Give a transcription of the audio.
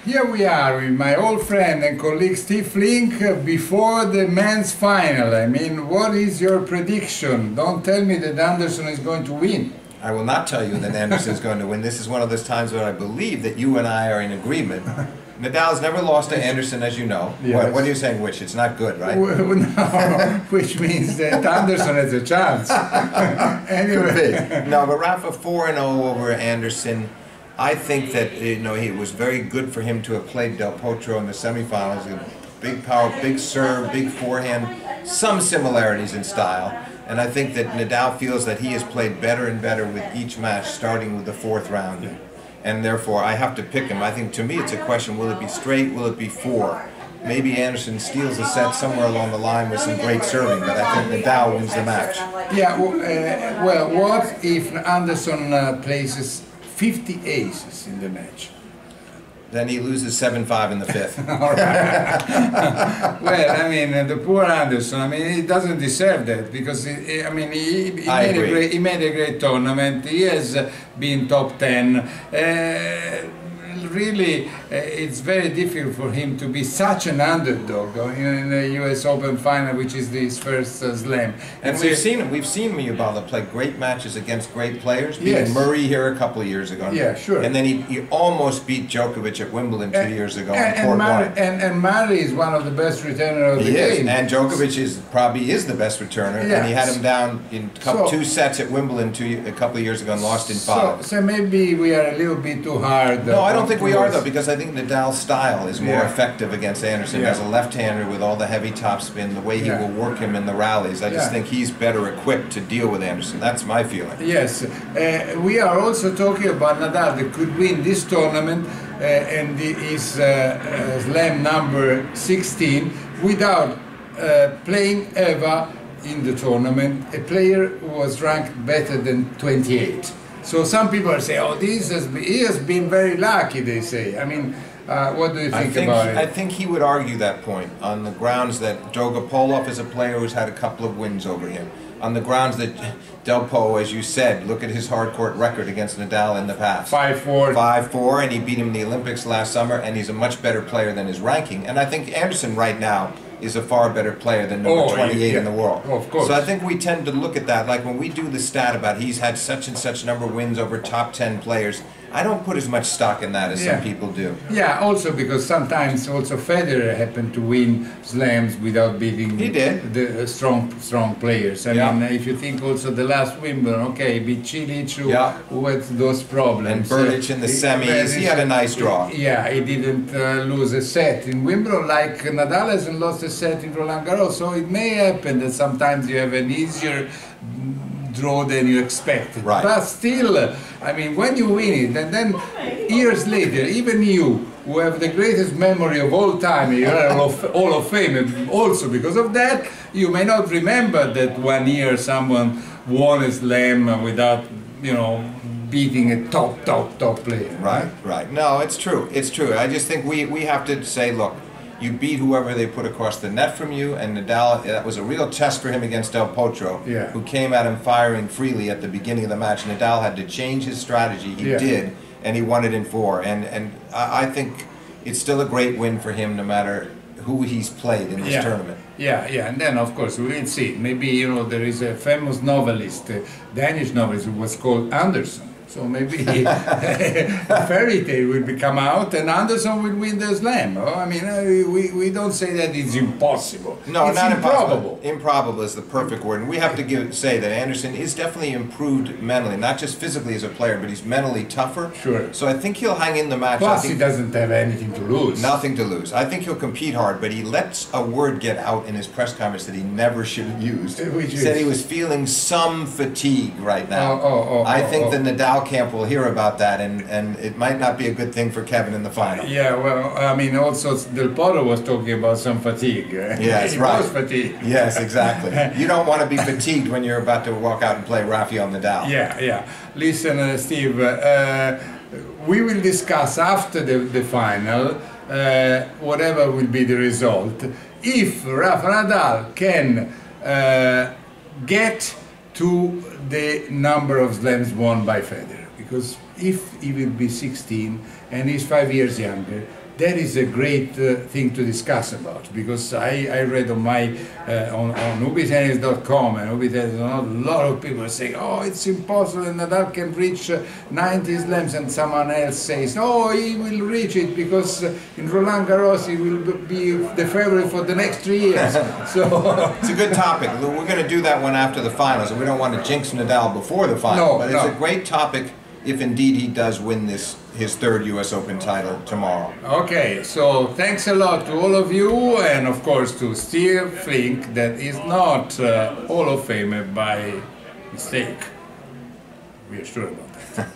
Here we are with my old friend and colleague Steve Flink before the men's final. I mean, what is your prediction? Don't tell me that Anderson is going to win. I will not tell you that Anderson is going to win. This is one of those times where I believe that you and I are in agreement. Nadal's never lost to Anderson, as you know. Yes. What are you saying, which? It's not good, right? No, which means that Anderson has a chance. Anyway. No, but Rafa 4-0 over Anderson. I think that it was very good for him to have played Del Potro in the semifinals. Big power, big serve, big forehand, some similarities in style. And I think that Nadal feels that he has played better and better with each match, starting with the fourth round. And therefore, I have to pick him. I think, to me, it's a question, will it be straight, will it be four? Maybe Anderson steals a set somewhere along the line with some great serving, but I think Nadal wins the match. Yeah, well, what if Anderson places 50 aces in the match? Then he loses 7-5 in the fifth. All right. Well, I mean, the poor Anderson, I mean, he doesn't deserve that because, he made a great tournament. He has been top 10. Really, it's very difficult for him to be such an underdog in the U.S. Open final, which is his first slam. And we've seen Ubaldo play great matches against great players. Beat Yes. Murray here a couple of years ago. Yeah, sure. And then he almost beat Djokovic at Wimbledon 2 years ago. And Murray is one of the best returners of the game. And Djokovic probably is the best returner. Yeah. And he had him down in two sets at Wimbledon a couple of years ago and lost in 5. So maybe we are a little bit too hard. No, I don't think we are, though, because I think Nadal's style is more effective against Anderson as a left-hander with all the heavy topspin, the way he will work him in the rallies. I just think he's better equipped to deal with Anderson. That's my feeling. Yes. We are also talking about Nadal that could win this tournament and is slam number 16 without playing ever in the tournament a player who was ranked better than 28. So some people say, oh, he has been very lucky, they say. I mean, what do you think about it? I think he would argue that point on the grounds that Dolgopolov is a player who's had a couple of wins over him. On the grounds that Del Po, as you said, look at his hard court record against Nadal in the past. 5-4. 5-4, and he beat him in the Olympics last summer, and he's a much better player than his ranking. And I think Anderson right now is a far better player than number 28 in the world. Of course. So I think we tend to look at that, like when we do the stat about he's had such and such number of wins over top 10 players, I don't put as much stock in that as some people do. Yeah, also because sometimes also Federer happened to win slams without beating the strong players. I mean, if you think also the last Wimbledon, okay, beat Cilic, who had those problems. And Berdych in the semis, he had a nice draw. Yeah, he didn't lose a set in Wimbledon, like Nadal hasn't lost a set in Roland Garros, so it may happen that sometimes you have an easier draw than you expected. Right. But still, I mean, when you win it, and then years later, even you, who have the greatest memory of all time, you're Hall of Fame, and also because of that, you may not remember that 1 year someone won a slam without, beating a top player. Right. No, it's true. It's true. I just think we have to say, look, you beat whoever they put across the net from you, and Nadal, that was a real test for him against Del Potro, who came at him firing freely at the beginning of the match. Nadal had to change his strategy. He did, and he won it in 4. And I think it's still a great win for him no matter who he's played in this tournament. Yeah, and then of course we will see. Maybe, there is a famous novelist, a Danish novelist who was called Anderson. So maybe a fairy tale will come out and Anderson will win the slam. Oh, I mean, we don't say that it's impossible. No, it's not improbable. Improbable is the perfect word. And we have to say that Anderson is definitely improved mentally, not just physically as a player, but he's mentally tougher. Sure. So I think he'll hang in the match. Plus, he doesn't have anything to lose. Nothing to lose. I think he'll compete hard, but he lets a word get out in his press conference that he never should have used. He said he was feeling some fatigue right now. I think the Nadal camp will hear about that, and it might not be a good thing for Kevin in the final. Yeah, well, I mean, also Del Potro was talking about some fatigue. Yes, right. Fatigue. Yes, exactly. You don't want to be fatigued when you're about to walk out and play Rafael Nadal. Yeah. Listen, Steve, we will discuss after the final, whatever will be the result, if Rafa Nadal can get to the number of slams won by Federer. Because if he will be 16 and he's 5 years younger, that is a great thing to discuss about, because I read on my on ubitennis.com and ubitennis, a lot of people say, oh, it's impossible, Nadal can reach 90 slams, and someone else says, oh, he will reach it because in Roland Garros he will be the favorite for the next 3 years. So it's a good topic. We're going to do that one after the finals, and we don't want to jinx Nadal before the final, but it's a great topic if indeed he does win his third US Open title tomorrow. Okay, so thanks a lot to all of you, and of course to Steve Flink, that is not Hall of Famer by mistake. We are sure about that.